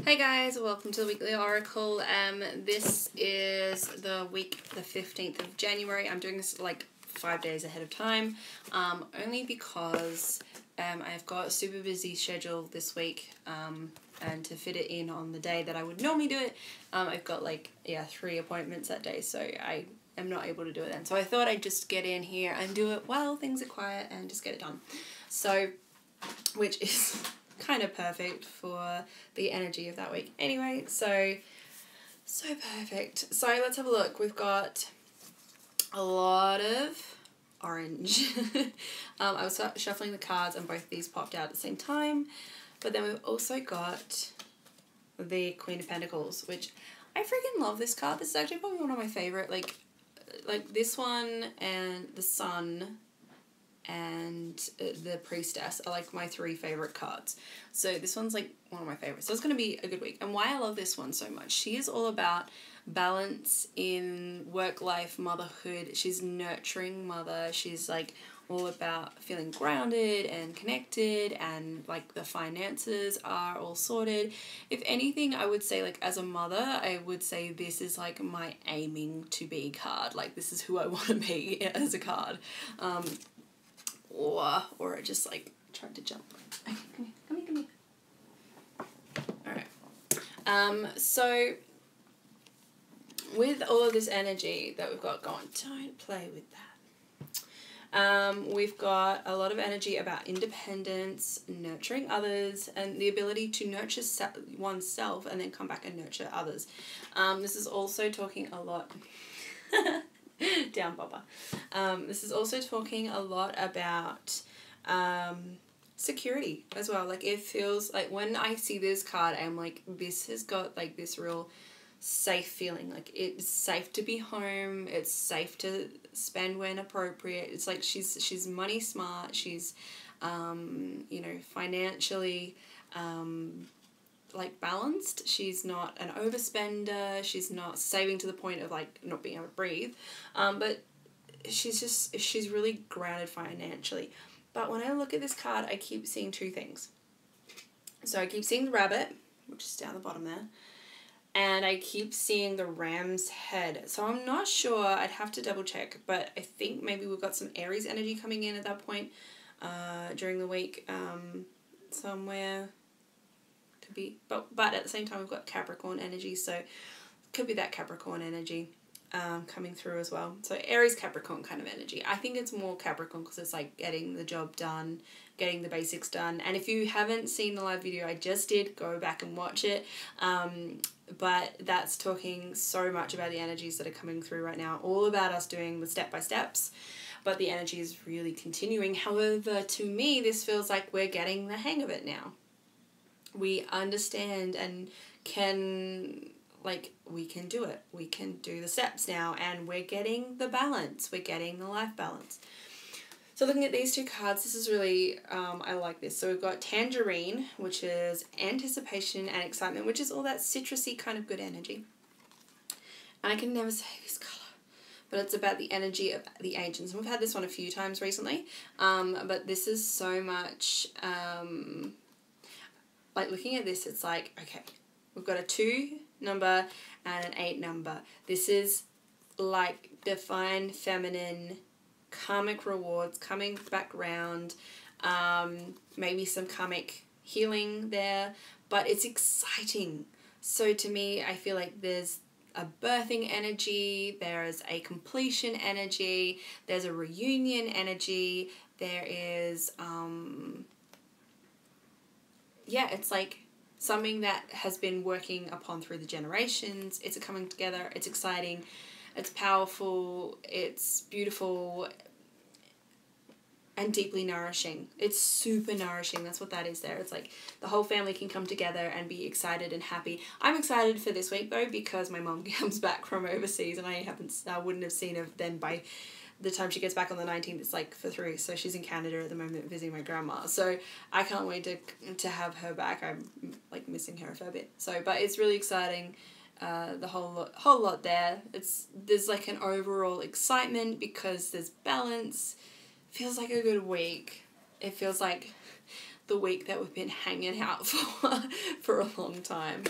Hey guys, welcome to the Weekly Oracle. This is the week, the 15th of January. I'm doing this like 5 days ahead of time, only because I've got a super busy schedule this week, and to fit it in on the day that I would normally do it, I've got 3 appointments that day, so I am not able to do it then. So I thought I'd just get in here and do it while things are quiet and just get it done. So, which is kind of perfect for the energy of that week. Anyway, so perfect. So let's have a look. We've got a lot of orange. I was shuffling the cards and both of these popped out at the same time. But then we've also got the Queen of Pentacles, which I freaking love this card. This is actually probably one of my favorite. Like this one and the Sun and the Priestess are like my 3 favorite cards. So this one's like one of my favorites. So it's going to be a good week. And why I love this one so much, she is all about balance in work life, motherhood. She's nurturing mother. She's like all about feeling grounded and connected, and like the finances are all sorted. If anything, I would say like as a mother, I would say this is like my aiming to be card. Like this is who I want to be as a card. Or I just like tried to jump. Okay, come here. Alright. So with all of this energy that we've got going, don't play with that. We've got a lot of energy about independence, nurturing others, and the ability to nurture oneself and then come back and nurture others. This is also talking a lot... Down, Baba. This is also talking a lot about security as well. Like it feels like when I see this card, I'm like, this has got like this real safe feeling. Like it's safe to be home. It's safe to spend when appropriate. It's like she's money smart. She's financially like balanced. She's not an overspender. She's not saving to the point of like not being able to breathe. But she's really grounded financially. But when I look at this card, I keep seeing 2 things. So I keep seeing the rabbit, which is down the bottom there, and I keep seeing the ram's head. So I'm not sure. I'd have to double check, but I think maybe we've got some Aries energy coming in at that point during the week somewhere. Could be, but at the same time we've got Capricorn energy, so could be that Capricorn energy coming through as well. So Aries Capricorn kind of energy. I think it's more Capricorn because it's like getting the job done, getting the basics done. And if you haven't seen the live video I just did, go back and watch it. But that's talking so much about the energies that are coming through right now, all about us doing the step-by-steps. But the energy is really continuing. However, to me, this feels like we're getting the hang of it now. We understand and we can do it. We can do the steps now, and we're getting the balance. We're getting the life balance. So looking at these 2 cards, this is really, I like this. So we've got Tangerine, which is anticipation and excitement, which is all that citrusy kind of good energy. And I can never say this color, but it's about the energy of the ancients. And we've had this one a few times recently, but this is so much... like looking at this, it's like, okay, we've got a 2 number and an 8 number. This is like divine feminine karmic rewards coming back round, maybe some karmic healing there, but it's exciting. So to me, I feel like there's a birthing energy, there is a completion energy, there's a reunion energy, there is... it's like something that has been working upon through the generations. It's coming together. It's exciting. It's powerful. It's beautiful and deeply nourishing. It's super nourishing. That's what that is there. It's like the whole family can come together and be excited and happy. I'm excited for this week though because my mom comes back from overseas and I wouldn't have seen her then by the time she gets back on the 19th, it's like for 3. So she's in Canada at the moment visiting my grandma. So I can't wait to have her back. I'm like missing her a fair bit. So, but it's really exciting. The whole lot there. There's like an overall excitement because there's balance. Feels like a good week. It feels like the week that we've been hanging out for a long time.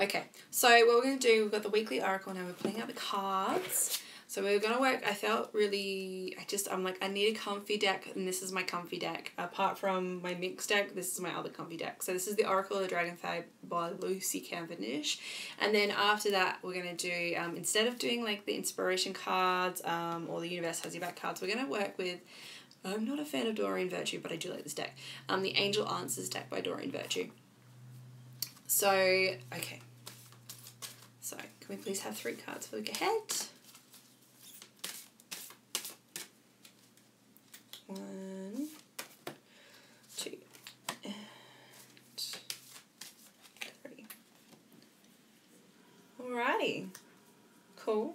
Okay, so what we're going to do, we've got the weekly oracle now, we're pulling out the cards. So we're going to work, I'm like, I need a comfy deck, and this is my comfy deck. Apart from my mixed deck, this is my other comfy deck. So this is the Oracle of the Dragonfly by Lucy Cavendish. And then after that, we're going to do, instead of doing like the inspiration cards or the Universe Has Your Back cards, we're going to work with, I'm not a fan of Doreen Virtue, but I do like this deck. The Angel Answers deck by Doreen Virtue. So, okay. So, can we please have 3 cards for the week ahead? 1, 2, and 3. Alrighty. Cool.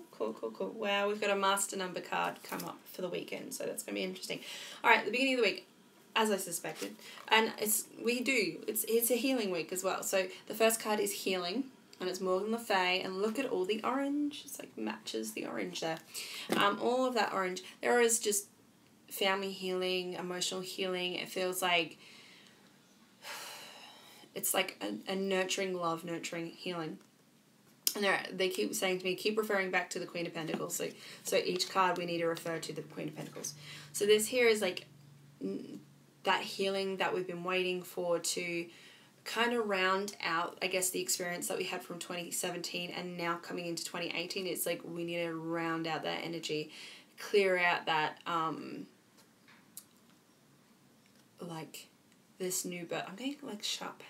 Wow, we've got a master number card come up for the weekend, so that's going to be interesting. Alright, the beginning of the week, as I suspected, and it's a healing week as well. So the first card is healing, and it's Morgan Le Fay, and look at all the orange. It's like matches the orange there. All of that orange. There is just family healing, emotional healing. It feels like it's like a nurturing love, nurturing healing. And they keep saying to me, keep referring back to the Queen of Pentacles. So each card we need to refer to the Queen of Pentacles. So this here is like that healing that we've been waiting for to kind of round out, I guess, the experience that we had from 2017 and now coming into 2018. It's like we need to round out that energy, clear out that like this new birth. I'm getting like sharp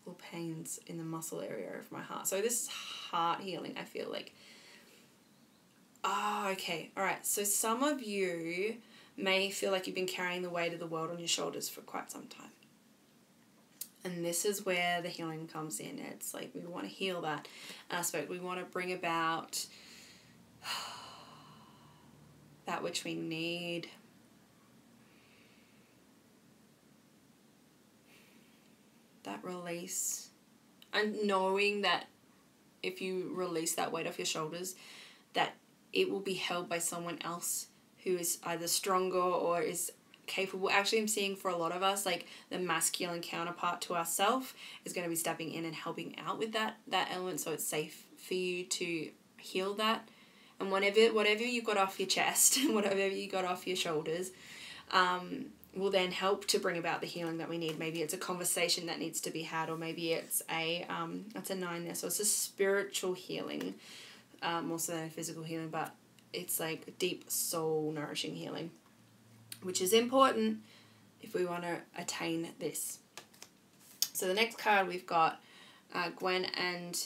little pains in the muscle area of my heart. So this is heart healing, I feel like. Oh, okay. All right. So some of you may feel like you've been carrying the weight of the world on your shoulders for quite some time. And this is where the healing comes in. It's like we want to heal that aspect. We want to bring about that which we need. That release. And knowing that if you release that weight off your shoulders, that it will be held by someone else who is either stronger or is capable. Actually, I'm seeing for a lot of us, like the masculine counterpart to ourselves is going to be stepping in and helping out with that element, so it's safe for you to heal that. And whatever you got off your chest and whatever you got off your shoulders will then help to bring about the healing that we need. Maybe it's a conversation that needs to be had, or maybe it's a 9 there, so it's a spiritual healing more so than a physical healing, but it's like deep soul nourishing healing, which is important if we want to attain this. So the next card we've got Gwen and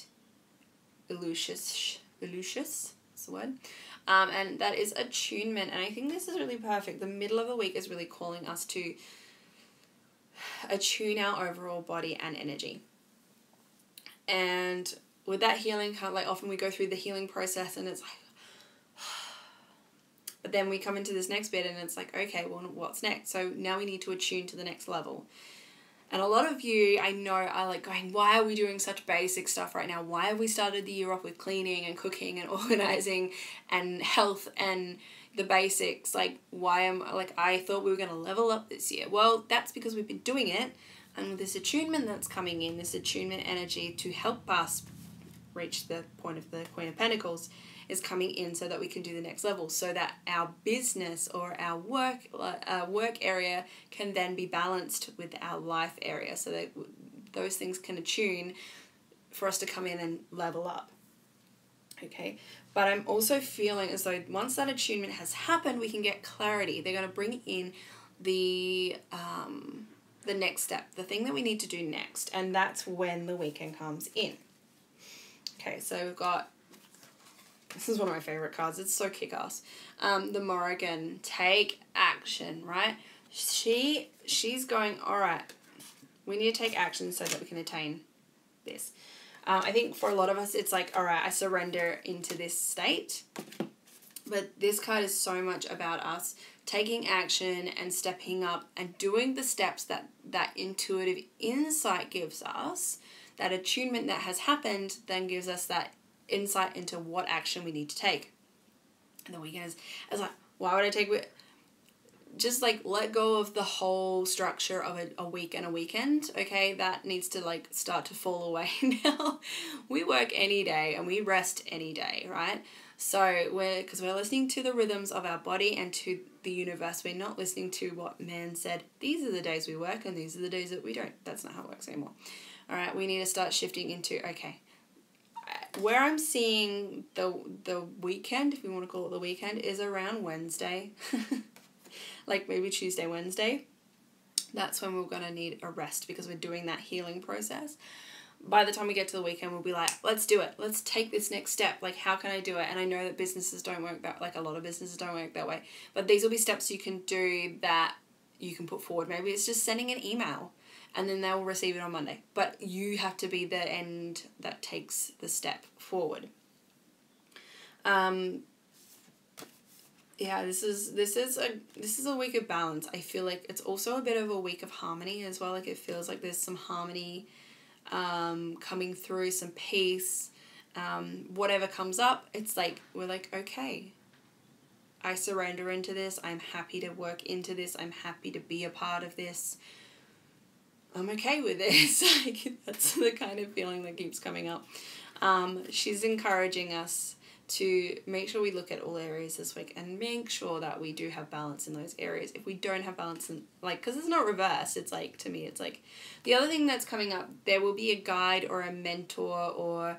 Elucius is the word. And that is attunement. And I think this is really perfect. The middle of the week is really calling us to attune our overall body and energy. And with that healing, kind of like often we go through the healing process and it's like, but then we come into this next bit and it's like, okay, well, what's next? So now we need to attune to the next level. And a lot of you, I know, are like going, why are we doing such basic stuff right now? Why have we started the year off with cleaning and cooking and organizing and health and the basics? Like, I thought we were going to level up this year. Well, that's because we've been doing it. And with this attunement that's coming in, this attunement energy to help us reach the point of the Queen of Pentacles is coming in so that we can do the next level, so that our business or our work area can then be balanced with our life area, so that those things can attune for us to come in and level up. Okay, but I'm also feeling as though once that attunement has happened, we can get clarity. They're going to bring in the next step, the thing that we need to do next, and that's when the weekend comes in. Okay, so we've got, this is one of my favorite cards. It's so kick-ass. The Morrigan, take action, right? She's going, all right, we need to take action so that we can attain this. I think for a lot of us, it's like, all right, I surrender into this state. But this card is so much about us taking action and stepping up and doing the steps that intuitive insight gives us. That attunement that has happened then gives us that insight into what action we need to take. And the weekend is like, why would I take just like let go of the whole structure of a week and a weekend, okay? That needs to like start to fall away now. We work any day and we rest any day, right? So because we're listening to the rhythms of our body and to the universe, we're not listening to what man said. These are the days we work and these are the days that we don't. That's not how it works anymore. All right, we need to start shifting into, okay, where I'm seeing the weekend, if we want to call it the weekend, is around Wednesday. Like maybe Tuesday, Wednesday. That's when we're going to need a rest because we're doing that healing process. By the time we get to the weekend, we'll be like, let's do it. Let's take this next step. Like, how can I do it? And I know that businesses don't work that, like a lot of businesses don't work that way. But these will be steps you can do that you can put forward. Maybe it's just sending an email and then they'll receive it on Monday. But you have to be the end that takes the step forward. Yeah, this is a week of balance. I feel like it's also a bit of a week of harmony as well. Like it feels like there's some harmony coming through, some peace. Whatever comes up, it's like we're like, okay, I surrender into this. I'm happy to work into this. I'm happy to be a part of this. I'm okay with this. Like that's the kind of feeling that keeps coming up. She's encouraging us to make sure we look at all areas this week and make sure that we do have balance in those areas. If we don't have balance in, like, because it's not reverse, it's like, to me, it's like, the other thing that's coming up, there will be a guide or a mentor or,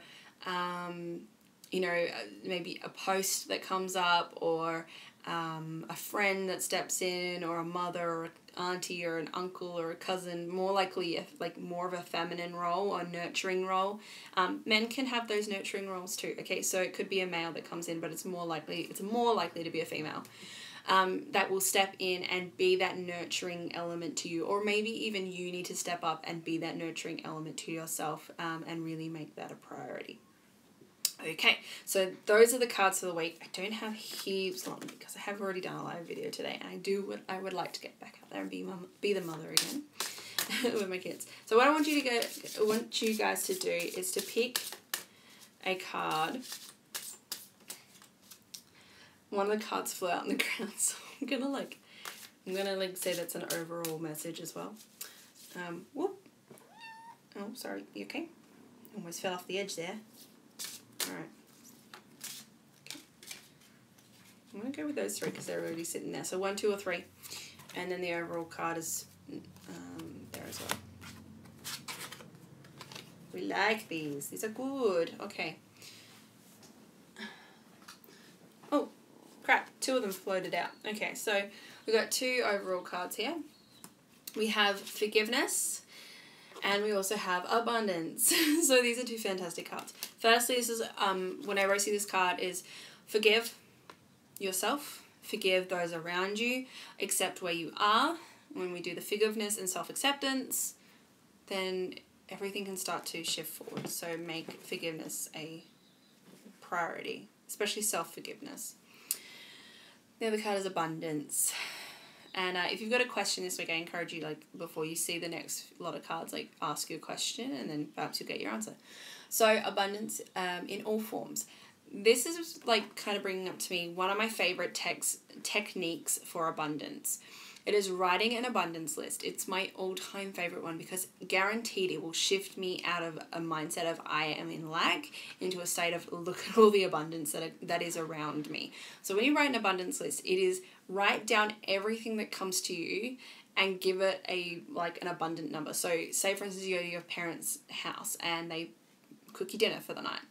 you know, maybe a post that comes up or a friend that steps in or a mother or auntie or an uncle or a cousin, more likely like more of a feminine role or nurturing role. Men can have those nurturing roles too. Okay, so it could be a male that comes in, but it's more likely to be a female that will step in and be that nurturing element to you, or maybe even you need to step up and be that nurturing element to yourself and really make that a priority. Okay, so those are the cards for the week. I don't have heaps on because I have already done a live video today, and I would like to get back out there and be the mother again with my kids. So what I want you guys to do is to pick a card. One of the cards flew out on the ground, so I'm gonna say that's an overall message as well. Whoop. Oh, sorry. You okay? Almost fell off the edge there. Alright. Okay. I'm going to go with those three because they're already sitting there. So 1, 2, or 3. And then the overall card is there as well. We like these. These are good. Okay. Oh, crap. 2 of them floated out. Okay, so we've got 2 overall cards here. We have forgiveness. And we also have abundance. So these are 2 fantastic cards. Firstly, this is, whenever I see this card, is forgive yourself, forgive those around you, accept where you are. When we do the forgiveness and self-acceptance, then everything can start to shift forward. So make forgiveness a priority, especially self-forgiveness. The other card is abundance. And if you've got a question this week, I encourage you, like, before you see the next lot of cards, like, ask your question and then perhaps you'll get your answer. So, abundance in all forms. This is, like, kind of bringing up to me one of my favorite techniques for abundance. It is writing an abundance list. It's my all-time favorite one because guaranteed it will shift me out of a mindset of I am in lack into a state of look at all the abundance that is around me. So when you write an abundance list, it is write down everything that comes to you and give it an abundant number. So say for instance you go to your parents' house and they cook you dinner for the night.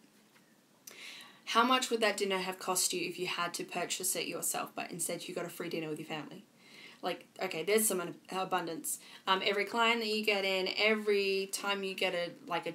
How much would that dinner have cost you if you had to purchase it yourself, but instead you got a free dinner with your family? Like, okay, there's some abundance. Every client that you get in, every time you get a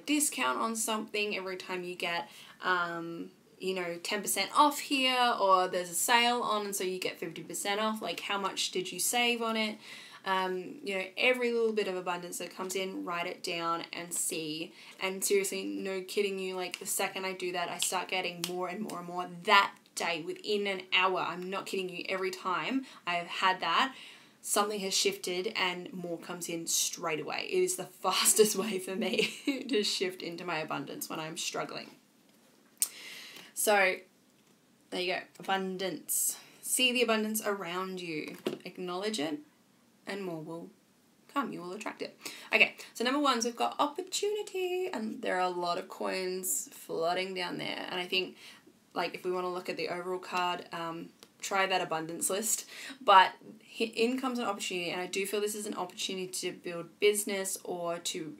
discount on something, every time you get, 10% off here, or there's a sale on, and so you get 50% off. Like, how much did you save on it? Every little bit of abundance that comes in, write it down and see. And seriously, no kidding you, like, the second I do that, I start getting more and more and more that day, within an hour. I'm not kidding you. Every time I have had that, something has shifted and more comes in straight away. It is the fastest way for me to shift into my abundance when I'm struggling. So, there you go. Abundance. See the abundance around you. Acknowledge it, and more will come. You will attract it. Okay, so number 1, so we've got opportunity, and there are a lot of coins flooding down there. And I think, like, if we want to look at the overall card, try that abundance list. But in comes an opportunity, and I do feel this is an opportunity to build business or to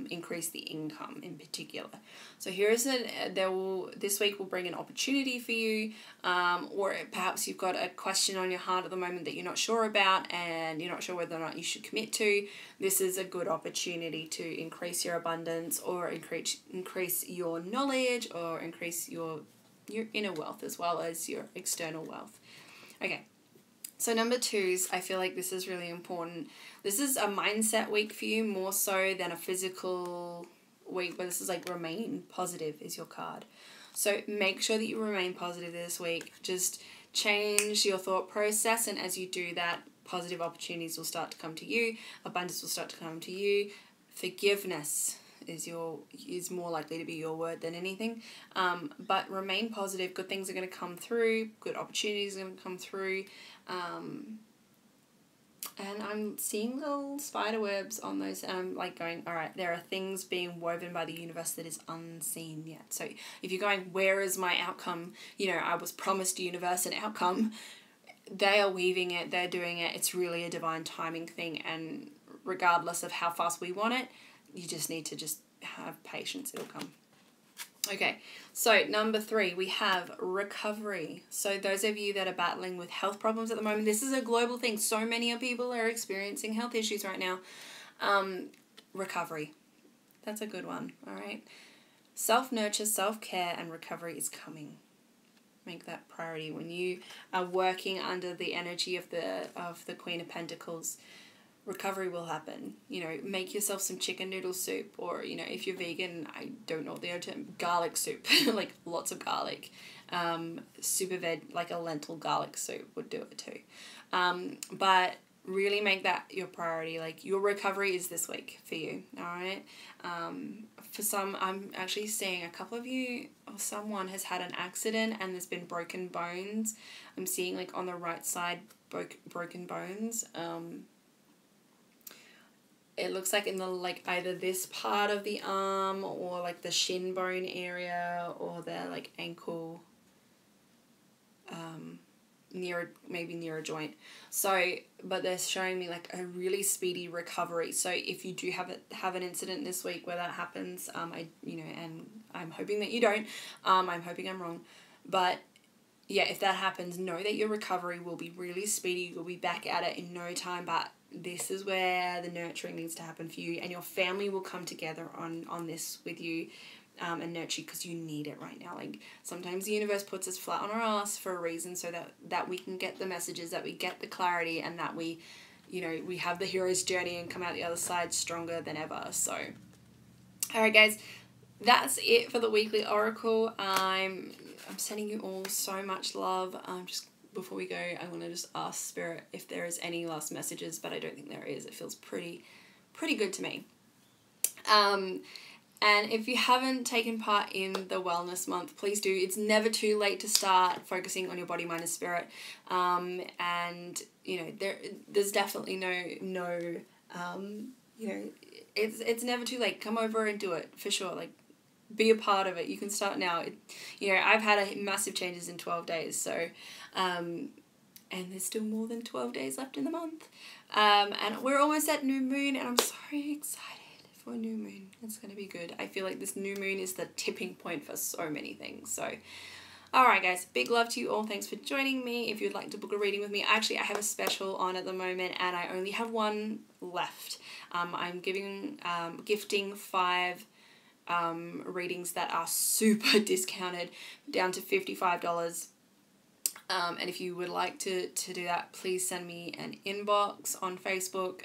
increase the income in particular. So here is this week will bring an opportunity for you, or perhaps you've got a question on your heart at the moment that you're not sure about and you're not sure whether or not you should commit to. This is a good opportunity to increase your abundance, or increase your knowledge, or increase your inner wealth as well as your external wealth. Okay. So number 2, I feel like this is really important. This is a mindset week for you more so than a physical week, but this is like remain positive is your card. So make sure that you remain positive this week. Just change your thought process, and as you do that, positive opportunities will start to come to you. Abundance will start to come to you. Forgiveness is more likely to be your word than anything. But remain positive. Good things are going to come through. Good opportunities are going to come through. And I'm seeing little spider webs on those, and I'm like going, all right, there are things being woven by the universe that is unseen yet. So if you're going, where is my outcome? I was promised universe an outcome. They are weaving it. They're doing it. It's really a divine timing thing. And regardless of how fast we want it, you just need to just have patience. It'll come. Okay, so number 3, we have recovery. So those of you that are battling with health problems at the moment, this is a global thing. So many people are experiencing health issues right now. Recovery. That's a good one, all right? Self-nurture, self-care, and recovery is coming. Make that priority. When you are working under the energy of the Queen of Pentacles, recovery will happen. Make yourself some chicken noodle soup, or, if you're vegan, I don't know the other term, garlic soup, like lots of garlic. Super veg, like a lentil garlic soup would do it too. But really make that your priority. Like, your recovery is this week for you, all right? For some, I'm actually seeing a couple of you, or someone has had an accident and there's been broken bones. I'm seeing, like, on the right side, broken bones. It looks like in the, like, either this part of the arm, or like the shin bone area, or the, like, ankle, maybe near a joint. So, but they're showing me like a really speedy recovery. So if you do have an incident this week where that happens, and I'm hoping that you don't, I'm hoping I'm wrong, but yeah, if that happens, know that your recovery will be really speedy. You'll be back at it in no time, but this is where the nurturing needs to happen for you, and your family will come together on this with you, and nurture you, because you need it right now. Like, sometimes the universe puts us flat on our ass for a reason, so that we can get the messages, that we get the clarity, and that we have the hero's journey and come out the other side stronger than ever. So, alright guys, that's it for the weekly oracle. I'm sending you all so much love. Just before we go, I want to just ask Spirit if there is any last messages, but I don't think there is. It feels pretty good to me. And if you haven't taken part in the wellness month, please do. It's never too late to start focusing on your body, mind, and spirit. And there's definitely no it's never too late. Come over and do it for sure. Like, be a part of it. You can start now. I've had massive changes in 12 days. So, and there's still more than 12 days left in the month. And we're almost at new moon, and I'm so excited for new moon. It's going to be good. I feel like this new moon is the tipping point for so many things. So, alright guys, big love to you all. Thanks for joining me. If you'd like to book a reading with me, actually I have a special on at the moment, and I only have one left. I'm gifting 5 readings that are super discounted down to $55. And if you would like to do that, please send me an inbox on Facebook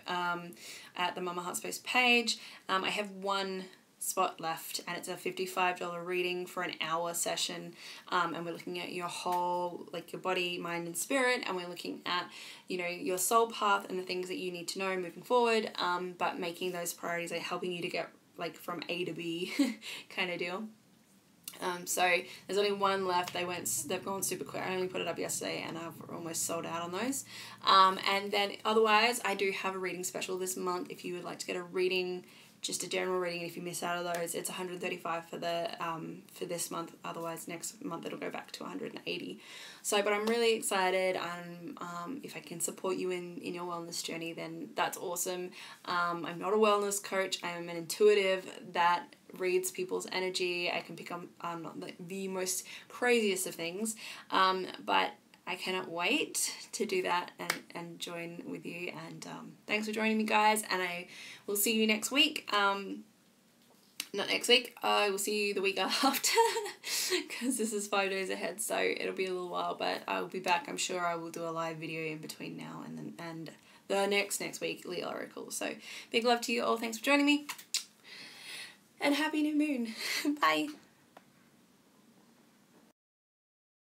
at the Mama Heart Space page. I have one spot left, and it's a $55 reading for an hour session, and we're looking at your whole, like, your body, mind, and spirit, and we're looking at, your soul path and the things that you need to know moving forward, but making those priorities, like helping you to get, like, from A to B kind of deal. So there's only one left. They've gone super quick. I only put it up yesterday and I've almost sold out on those. And then otherwise I do have a reading special this month. If you would like to get a reading, just a general reading, and if you miss out of those, it's $135 for this month. Otherwise next month it'll go back to $180. So, but I'm really excited. If I can support you in your wellness journey, then that's awesome. I'm not a wellness coach. I am an intuitive that reads people's energy. I can pick up not the most craziest of things, but I cannot wait to do that and join with you. And thanks for joining me, guys, and I will see you next week. Not next week, I will see you the week after, because this is 5 days ahead, so it'll be a little while, but I'll be back. I'm sure I will do a live video in between now and the next week, Leo Oracle. So big love to you all. Thanks for joining me, and happy new moon. Bye.